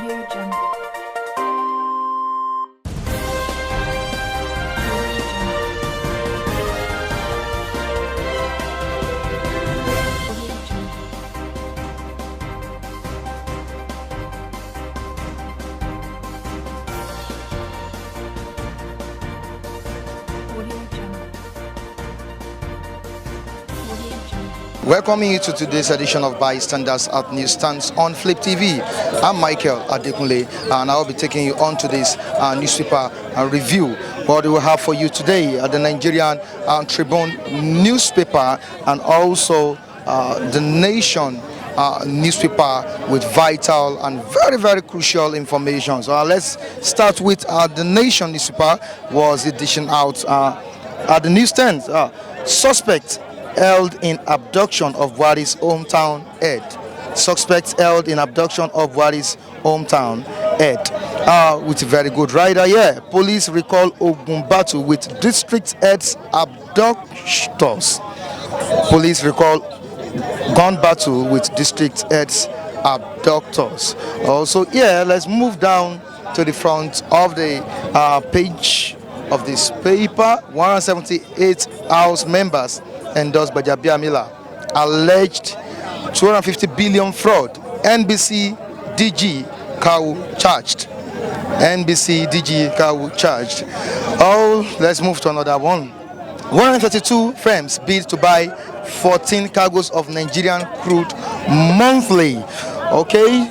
Audio Jungle. Welcoming you to today's edition of Bystanders at Newsstands on Flip TV. I'm Michael Adekunle and I'll be taking you on today's newspaper review. What we will have for you today the Nigerian Tribune newspaper and also the Nation newspaper with vital and very crucial information. So let's start with the Nation newspaper was edition out at the newsstands. Suspect held in abduction of Buhari's hometown head. Suspects held in abduction of Buhari's hometown head. With a very good rider here. Police recall Ogun battle with district heads abductors. Police recall gun battle with district heads abductors. Also, yeah, let's move down to the front of the page of this paper. 178 House members endorsed by Jabiamila. Alleged 250 billion fraud. NBC DG Kawu charged. NBC DG Kawu charged. Oh, let's move to another one. 132 firms bid to buy 14 cargoes of Nigerian crude monthly. Okay,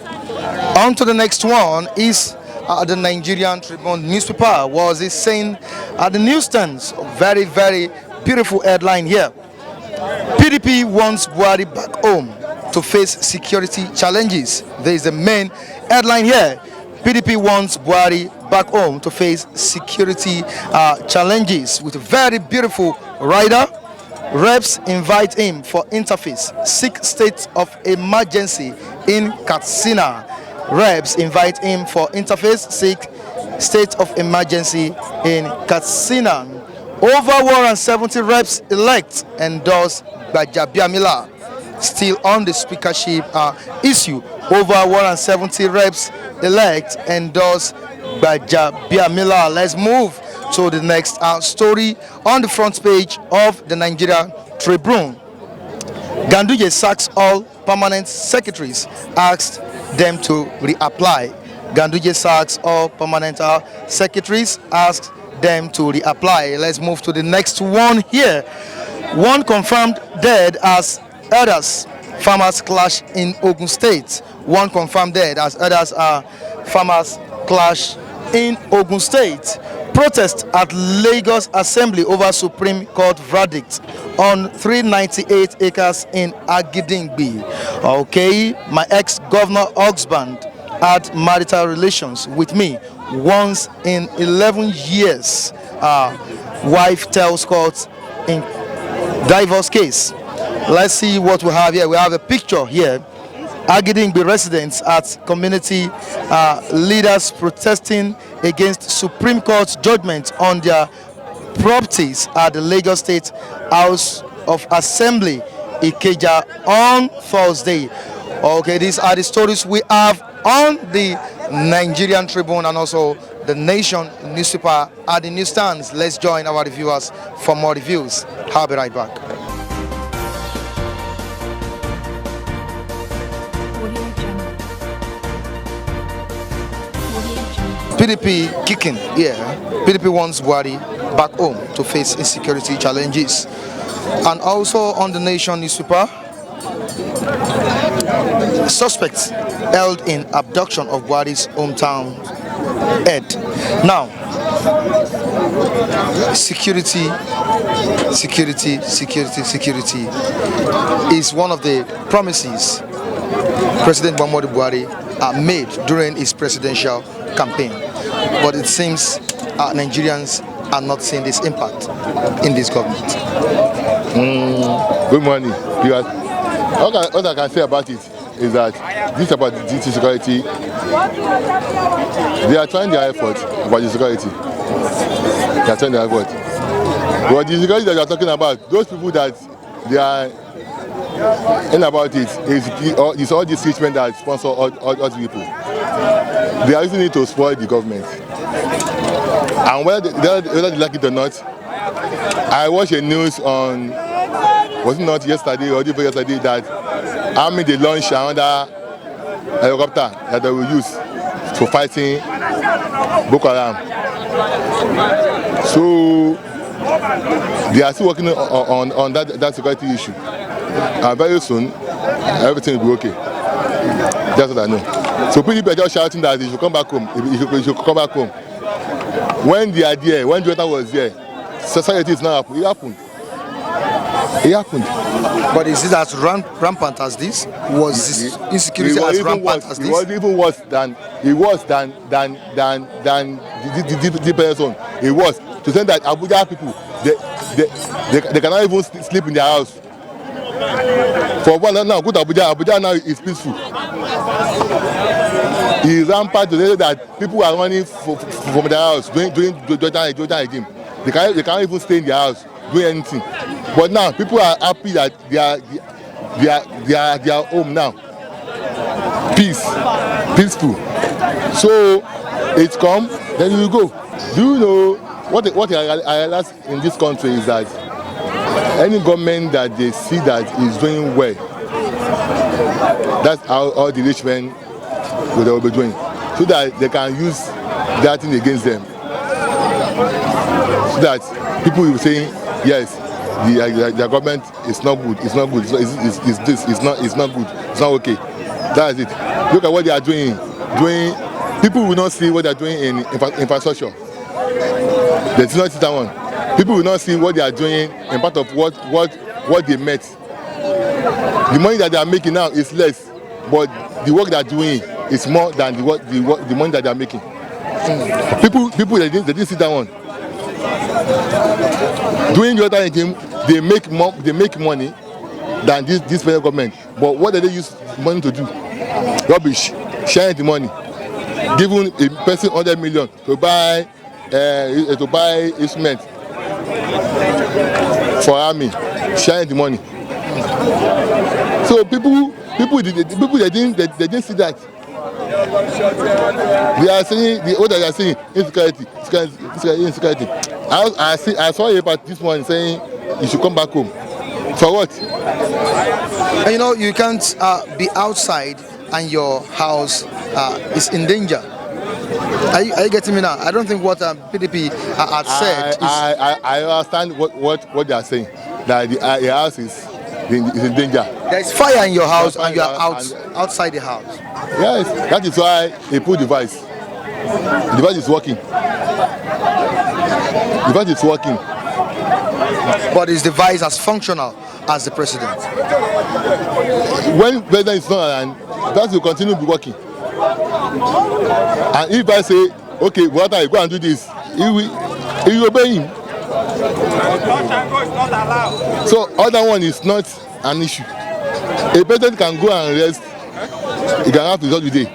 on to the next one is the Nigerian Tribune newspaper. Was it saying at the newsstands? Very beautiful headline here. PDP wants Buhari back home to face security challenges. There is the main headline here. PDP wants Buhari back home to face security challenges. With a very beautiful rider. Reps invite him for interface. 6 states of emergency in Katsina. Reps invite him for interface. 6 states of emergency in Katsina. Over 170 reps elect endorsed by Jabiamila. Still on the speakership issue, over 170 reps elect endorsed by Jabiamila. Let's move to the next story on the front page of the Nigeria Tribune. Ganduje sacks all permanent secretaries, asked them to reapply. Ganduje sacks all permanent secretaries, asked them to reapply. Let's move to the next one here. One confirmed dead as others farmers clash in Ogun State. One confirmed dead as others farmers clash in Ogun State. Protest at Lagos Assembly over Supreme Court verdict on 398 acres in Agidingbi. Okay, my ex-governor husband had marital relations with me once in 11 years. Wife tells court in divorce case. Let's see what we have here. We have a picture here. Agidingbi residents at community leaders protesting against Supreme Court judgment on their properties at the Lagos State House of Assembly, Ikeja, on Thursday. Okay, these are the stories we have on the Nigerian Tribune and also the Nation newspaper at the newsstands. Let's join our reviewers for more reviews. I'll be right back. PDP kicking, yeah. PDP wants Buhari back home to face insecurity challenges. And also on the Nation newspaper, suspects held in abduction of Buhari's hometown head. Now, security is one of the promises President Muhammadu Buhari made during his presidential campaign. But it seems Nigerians are not seeing this impact in this government. Good morning. What I can say about it is that this about the security, they are trying their effort about the security. They are trying their effort. But the security that you are talking about, those people that they are in about it, is all these treatment that sponsor all people. they are using it to spoil the government. And whether they like it or not, I watched a news on, was it not yesterday or the day before yesterday, that army they launched another helicopter that they will use for fighting Boko Haram. So they are still working on that security issue. And very soon, everything will be okay. That's what I know. So people are just shouting that they should come back home. They should come back home. When they are there, when Jonathan was there, society is not happening. It happened. It happened. But is it as rampant as this? Was this insecurity as rampant as this? It was even worse than the person. It was to say that Abuja people they cannot even sleep in their house. For one now, go to Abuja now is peaceful. It is rampant to say that people are running from their house, doing regime. They can't even stay in their house, doing anything. But now people are happy that they are home now. Peaceful. So it's come, then you go. Do you know what I realize in this country is that any government that they see that is doing well, that's how all the rich men will be doing, so that they can use that thing against them. So that people will say, yes, the government is not good, it's not good, it's not good, it's not okay. That's it. Look at what they are doing. People will not see what they are doing in infrastructure. They do not see that one. People will not see what they are doing in part of what they met. The money that they are making now is less, but the work they are doing is more than the money that they are making. People they didn't see that one. Doing the other thing, they make money than this federal government. But what do they use money to do? Rubbish. Sharing the money. Giving a person 100 million to buy instruments for army. Sharing the money. So people they didn't see that. They are saying what they are saying insecurity. I saw a part this morning saying you should come back home. For what? And you know, you can't be outside and your house is in danger. Are you getting me now? I don't think what PDP had said is... I understand what they are saying. That the house is in danger. There is fire in your house and you are outside the house. Yes, that is why they put the device. The device is working. The device is working. But is the device as functional as the president? When the president is not around, that will continue to be working. And if I say, okay, what I go and do this, he will obey him. So other one is not an issue. A president can go and rest. He can have result today.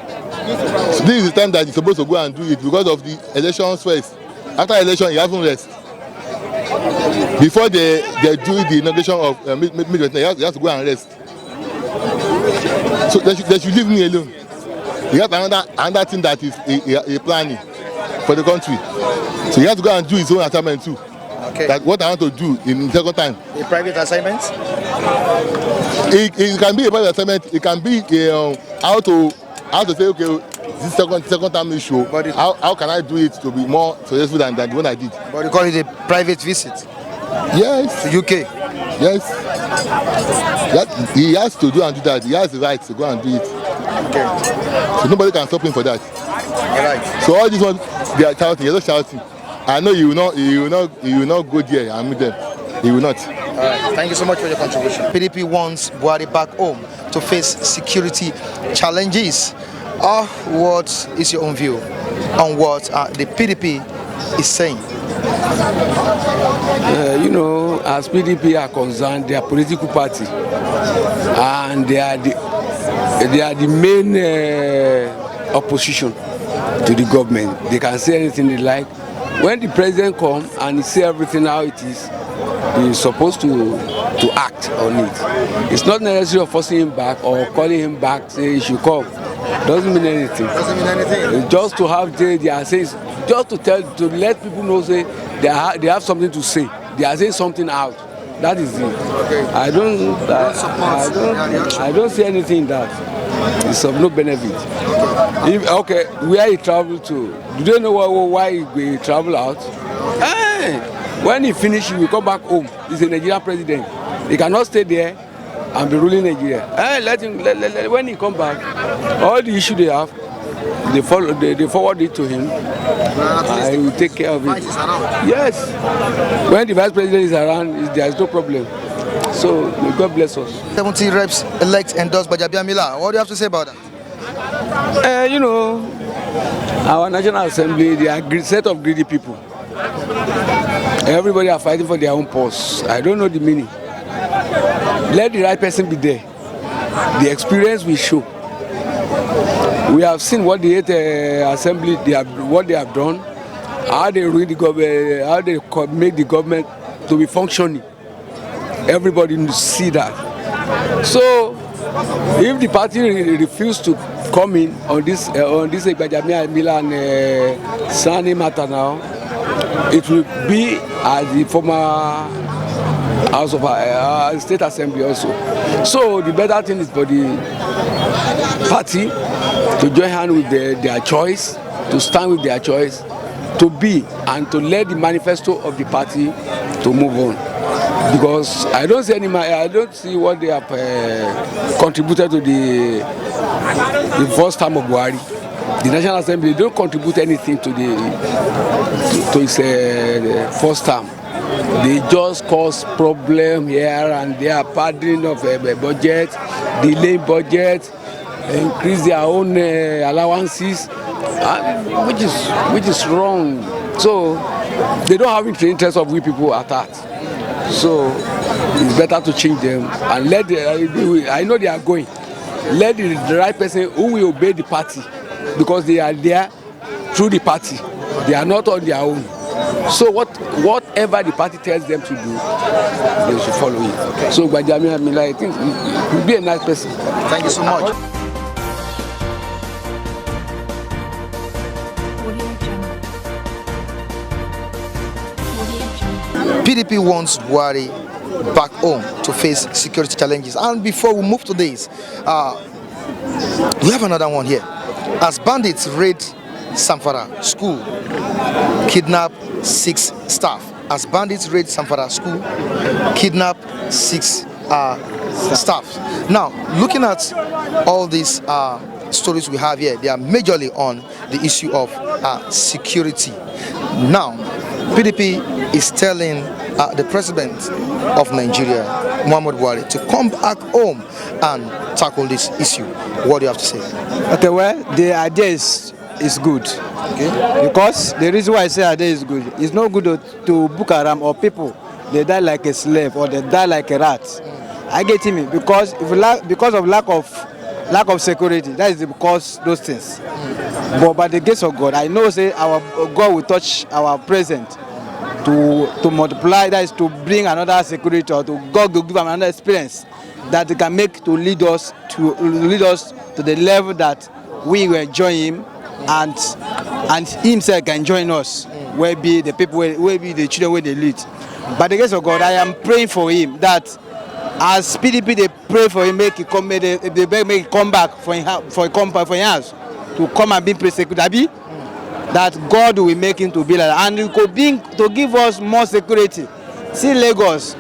So this is the time that he's supposed to go and do it because of the elections first. After election, he hasn't rest. Before they do the inauguration of he has to go and rest. So they should leave me alone. He has another thing that is a planning for the country. So he has to go and do his own assignment too. Okay. That what I want to do in the second time. A private assignment? It can be a private assignment. It can be how to say, okay, this second time issue. How can I do it to be more successful than the one I did? But you call it a private visit? Yes. To UK? Yes. He has to do and do that. He has the right to go and do it. Okay. So nobody can stop him for that. All right. So all this one, they are shouting. They're just shouting. I know he will not go there and meet them. He will not. All right. Thank you so much for your contribution. PDP wants Buhari back home to face security challenges. What is your own view on what the PDP is saying? You know, as PDP are concerned, they are a political party, and they are the main opposition to the government. They can say anything they like. When the president comes and he say everything how it is, he is supposed to act on it. It's not necessary of forcing him back or calling him back, say he should come. Doesn't mean anything. Doesn't mean anything. Just to have their says, just to let people know say they have something to say. They are saying something out. That is it. Okay. I don't see anything in that. It's of no benefit. Okay, where he travel to? Do they know why he travel out? Hey, when he finish, he will come back home. He's a Nigerian president. He cannot stay there and be ruling Nigeria. Hey, let him. When he come back, all the issue they have, they forward it to him. I will take care of it. Yes. When the vice president is around, there is no problem. So may God bless us. 70 reps elect endorsed by Gbajabiamila. What do you have to say about that? You know, our National Assembly, they are a set of greedy people. Everybody are fighting for their own purse. I don't know the meaning. Let the right person be there. The experience will show. We have seen what the assembly what they have done, how they ruin the government, how they make the government to be functioning. Everybody see that. So, if the party refuse to come in on this Gbajabiamila and Sani matter now, it will be at the former House of State Assembly also. So the better thing is for the party to join hands with their choice, to stand with their choice, to be and to let the manifesto of the party to move on. Because I don't see what they have contributed to the first term of Buhari. The National Assembly don't contribute anything to its first term. They just cause problem here and there, padding of budget, delay budget, increase their own allowances, which is wrong. So they don't have interest of we people at heart. So it's better to change them and let I know they are going. Let the right person who will obey the party, because they are there through the party. They are not on their own. So whatever the party tells them to do, they should follow it. Okay. So Gbajabiamila, I think he will be a nice person. Thank you so much. PDP wants Buhari back home to face security challenges. And before we move to this, we have another one here. As bandits raid Samfara school, kidnap 6 staff. As bandits raid Samfara school, kidnap 6 staff. Now, looking at all these stories we have here, they are majorly on the issue of security. Now, PDP is telling the president of Nigeria, Muhammadu Buhari, to come back home and tackle this issue. What do you have to say? Okay, well, the idea is good. Okay. Because the reason why I say idea is good, it's not good to Boko Haram or people, they die like a slave or they die like a rat. I get him because because of lack of security, that is because those things. But by the grace of God, I know say our God will touch our present to multiply, that is to bring another security, or to God will give them another experience that they can make to lead us to the level that we will join him, and himself can join us, where be the people, where be the children where they lead. By the grace of God, I am praying for him that as PDP they pray for him, make it come back for his house to come and be prosecuted. That God will make him to be like that, and he could bring to give us more security. See Lagos,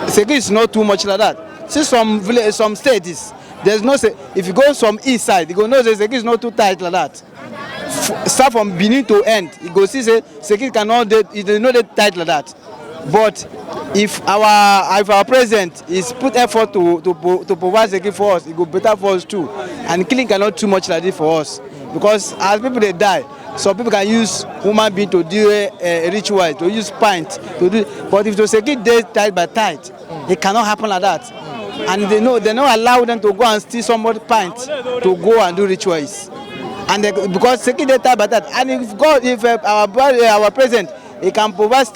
security is not too much like that. See some states, there's no if you go from east side, you go know the security is not too tight like that. Start from beginning to end, you go see say security cannot it is not that tight like that. But if our president is put effort to provide security for us, it go better for us too. And killing cannot too much like this for us, because as people they die, some people can use human being to do a ritual, to use pint to do. But if the security is tight by tight, it cannot happen like that. And they don't allow them to go and steal somebody's pint to go and do rituals. And because security is tight by tight, and if our president, he can provide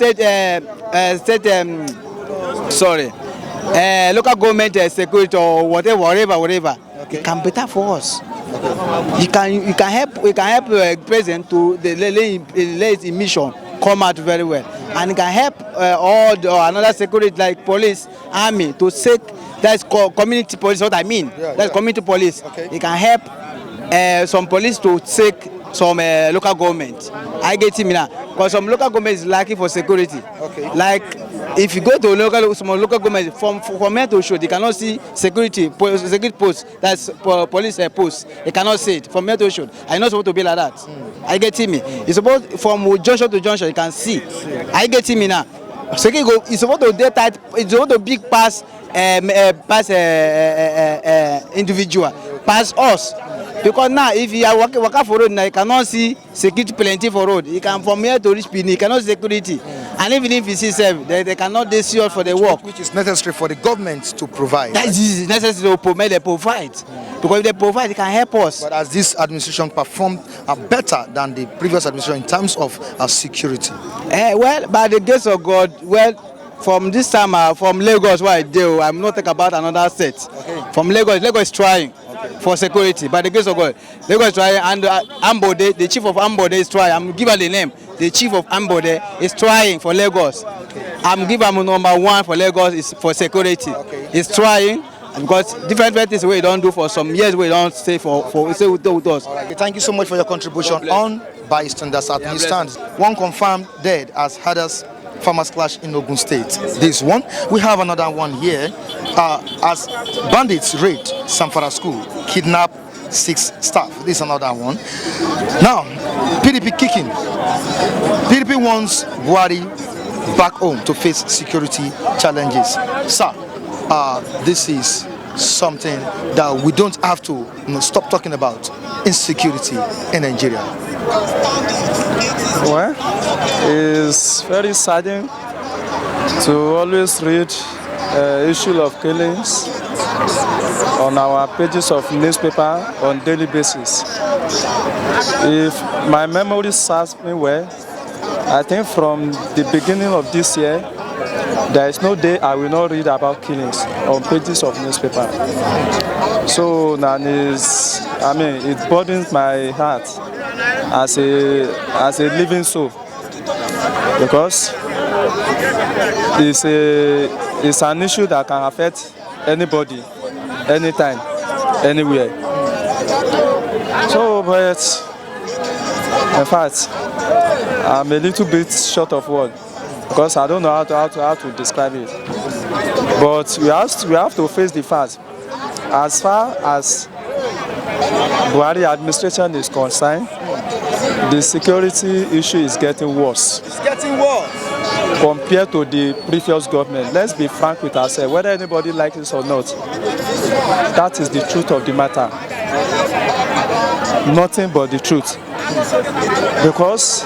local government security or whatever, okay, it can better for us. You can help president to let his mission come out very well, and it can help another security like police, army to take, that's community police. What I mean, that's community police. Okay. It can help some police to take some local government. I get him now, because some local government is lacking for security. Okay. Like if you go to some local government from here to show, they cannot see security post. That's police post. They cannot see it from here to show. I not supposed to be like that. I get him. It's supposed from junction to junction. You can see. I get him now. Security go. It's supposed to dey tight. It's supposed to big pass individual, pass us. Because now if you are walking for road now, you cannot see security plenty for road. You can from here to reach Pini, you cannot see security. And even if you see self, they cannot see us for the work. Which is necessary for the government to provide. That is necessary to provide. Because if they provide, it can help us. But as this administration performed better than the previous administration in terms of security? Well, by the grace of God, from this time, from Lagos, where I do, I'm not talking about another state. Okay. From Lagos is trying for security. By the grace of God, Lagos is trying, and Ambode, the chief of Ambode is trying. I'm giving the name. The chief of Ambode is trying for Lagos. I'm giving him number one for Lagos is for security. He's trying. Because different things we don't do for some years, we don't stay stay with us. Thank you so much for your contribution on bystanders at newsstands. One confirmed dead as Hadas farmers clash in Ogun State. This one. We have another one here as bandits raid Samfara school, kidnap 6 staff. This is another one. Now, PDP kicking. PDP wants Buhari back home to face security challenges. Sir, this is something that we don't have to stop talking about, insecurity in Nigeria. Well, it's very saddening to always read issue of killings on our pages of newspaper on daily basis. If my memory serves me well, I think from the beginning of this year, there is no day I will not read about killings on pages of newspaper. So now it burdens my heart as a living soul, because it's an issue that can affect anybody, anytime, anywhere. So, but in fact, I'm a little bit short of words, because I don't know how to describe it. But we have to face the fact. As far as Buhari administration is concerned, the security issue is getting worse. It's getting worse compared to the previous government. Let's be frank with ourselves, whether anybody likes it or not. That is the truth of the matter. Nothing but the truth. Because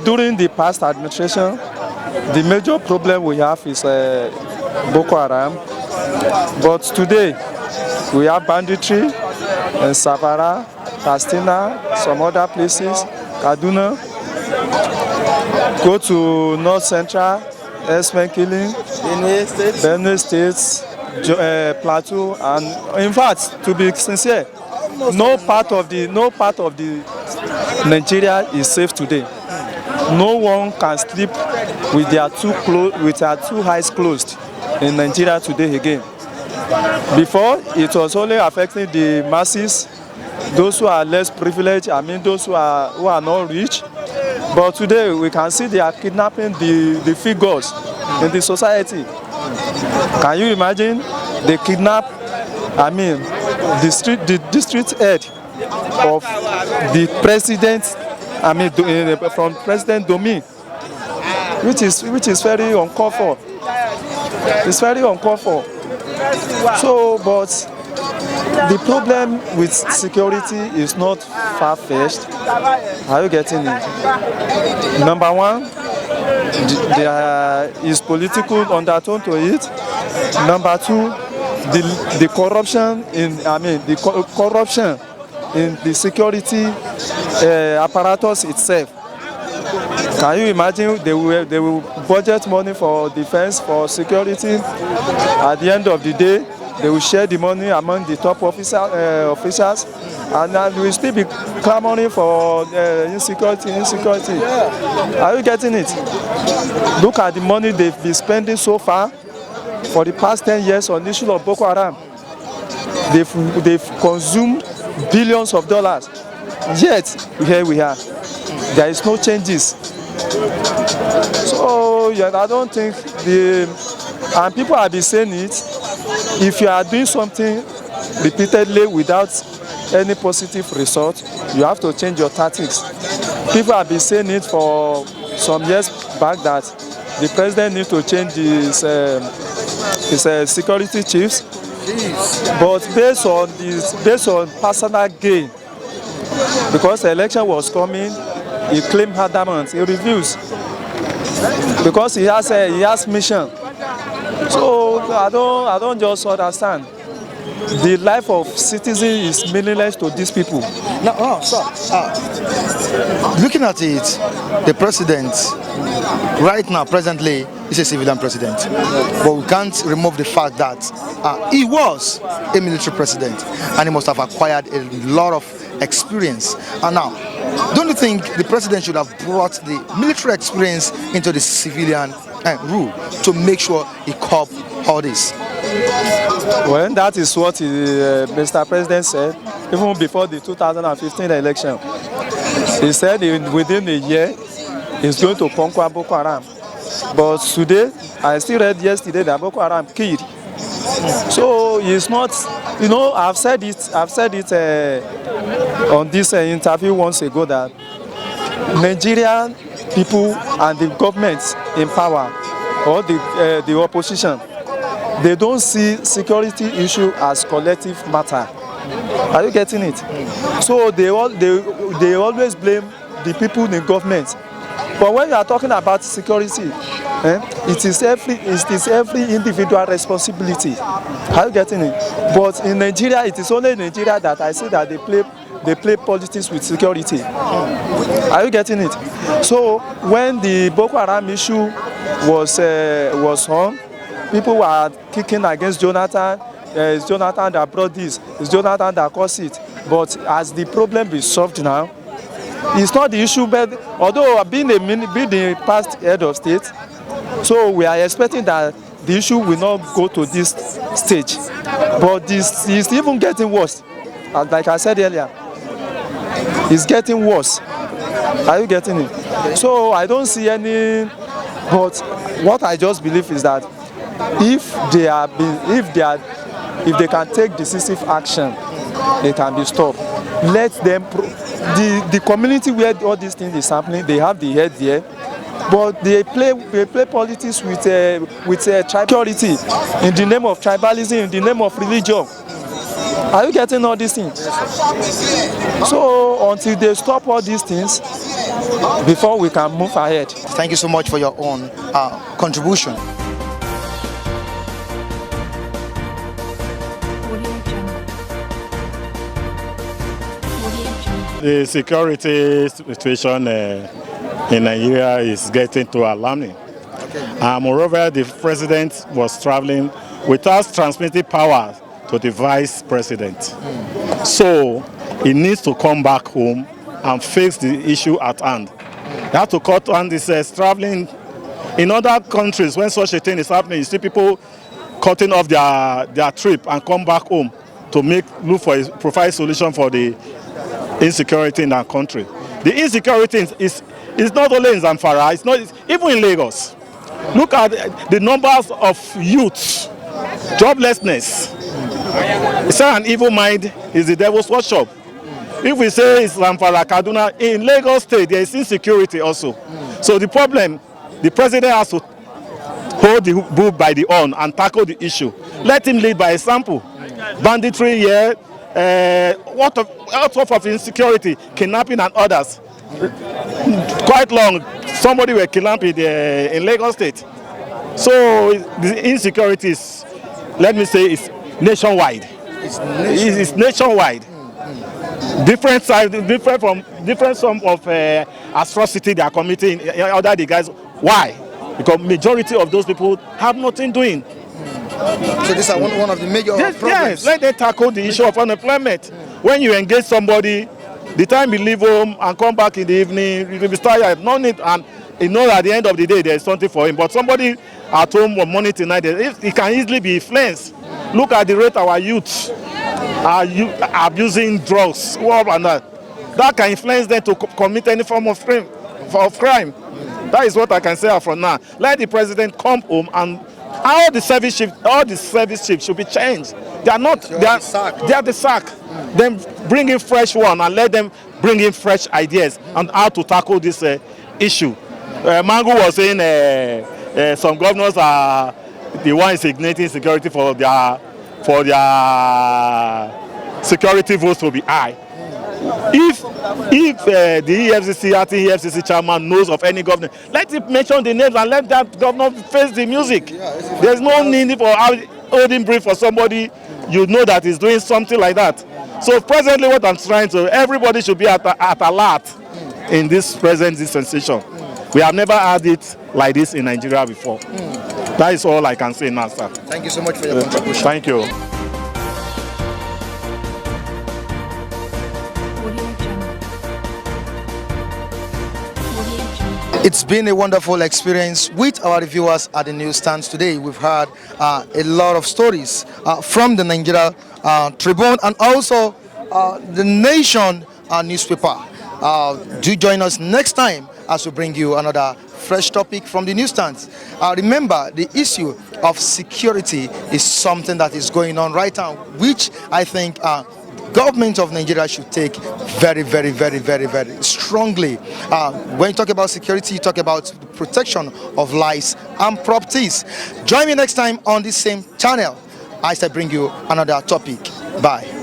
during the past administration, the major problem we have is Boko Haram. But today, we have banditry in Savara, Castina, some other places, Kaduna. Go to North Central, S-Men killing, Benue State, Plateau, and in fact, to be sincere, no part of the Nigeria is safe today. No one can sleep with their two eyes closed in Nigeria today again. Before, it was only affecting the masses, those who are less privileged, those who are not rich. But today, we can see they are kidnapping the figures in the society. Can you imagine? They kidnap, the district head of the president, from President Domi, which is very uncalled for. It's very uncalled for. So, but the problem with security is not far-fetched. Are you getting it? Number one, there is political undertone to it. Number two, the corruption in the security apparatus itself. Can you imagine they will budget money for defense, for security? At the end of the day, they will share the money among the top officials, and we will still be clamoring for insecurity. Are you getting it? Look at the money they've been spending so far for the past 10 years on the issue of Boko Haram. They've consumed billions of dollars. Yet, here we are. There is no changes. So, yeah, I don't think and people have been saying it, if you are doing something repeatedly without any positive result, you have to change your tactics. People have been saying it for some years back that the president needs to change his security chiefs, but based on personal gain, because the election was coming, he claimed adamant, he refused, because he has mission. So I don't just understand. The life of citizens is meaningless to these people. Now, sir, looking at it, the president, right now, presently, is a civilian president. But we can't remove the fact that he was a military president and he must have acquired a lot of experience. And now, don't you think the president should have brought the military experience into the civilian rule to make sure he curb all this? Well, that is what Mr. President said even before the 2015 election. He said within a year he's going to conquer Boko Haram. But today, I still read yesterday that Boko Haram killed. So he's not, I've said it on this interview once ago that Nigerian people and the government in power or the opposition, they don't see security issue as collective matter. Are you getting it? So they always blame the people in government. But when you are talking about security, it is every individual responsibility. Are you getting it? But in Nigeria, it is only in Nigeria that I see that they play politics with security. Are you getting it? So when the Boko Haram issue was on, people were kicking against Jonathan. It's Jonathan that brought this. It's Jonathan that caused it. But as the problem is solved now, it's not the issue. But although being the past head of state, so we are expecting that the issue will not go to this stage. But this is even getting worse. And like I said earlier, it's getting worse. Are you getting it? So I don't see any. But what I just believe is that if they can take decisive action, they can be stopped. Let them. The community where all these things is happening, they have the head there, but they play politics with tribalism in the name of tribalism, in the name of religion. Are you getting all these things? So until they stop all these things, before we can move ahead. Thank you so much for your own contribution. The security situation in Nigeria is getting too alarming. Moreover, the president was traveling without transmitting power to the vice president. So he needs to come back home and face the issue at hand. They have to cut on this traveling. In other countries, when such a thing is happening, you see people cutting off their trip and come back home to look for a provide solution for the insecurity in our country. The insecurity is not only in Zamfara, it's even in Lagos. Look at the numbers of youths, joblessness. It's an evil mind is the devil's workshop. If we say it's Zamfara, Kaduna, in Lagos State there is insecurity also. So the problem, the president has to hold the bull by the horn and tackle the issue. Let him lead by example. Banditry here, what of insecurity, kidnapping and others. Quite long, somebody were kidnapped in Lagos State. So the insecurity is, let me say, is nationwide. It's nationwide. Different sides, different sum of atrocity they are committing other the guys. Why? Because majority of those people have nothing doing. So these are one of the major problems. Yes, let them tackle the issue of unemployment. When you engage somebody, the time you leave home and come back in the evening, you will be tired. No need, and you know at the end of the day there is something for him. But somebody at home on Monday to night, it can easily be influenced. Look at the rate our youth are abusing drugs, and that can influence them to commit any form of crime. That is what I can say from now. Let the president come home, and all the service chiefs should be changed. They are not. They are the sack. Then bring in fresh one and let them bring in fresh ideas on how to tackle this issue. Mangu was saying some governors are the ones igniting security for their security votes to be high. If the acting EFCC chairman knows of any governor, let him mention the names and let that governor face the music. There's no need for holding brief for somebody you know that is doing something like that. So presently what I'm trying to, everybody should be at alert in this present dispensation. We have never had it like this in Nigeria before. That is all I can say now, sir. Thank you so much for your contribution. Thank you. It's been a wonderful experience with our reviewers at the newsstands today. We've heard a lot of stories from the Nigeria Tribune and also the Nation newspaper. Do join us next time as we bring you another fresh topic from the newsstands. Remember, the issue of security is something that is going on right now, which I think government of Nigeria should take very, very, very, very, very strongly. When you talk about security, you talk about the protection of lives and properties. Join me next time on this same channel as I bring you another topic. Bye.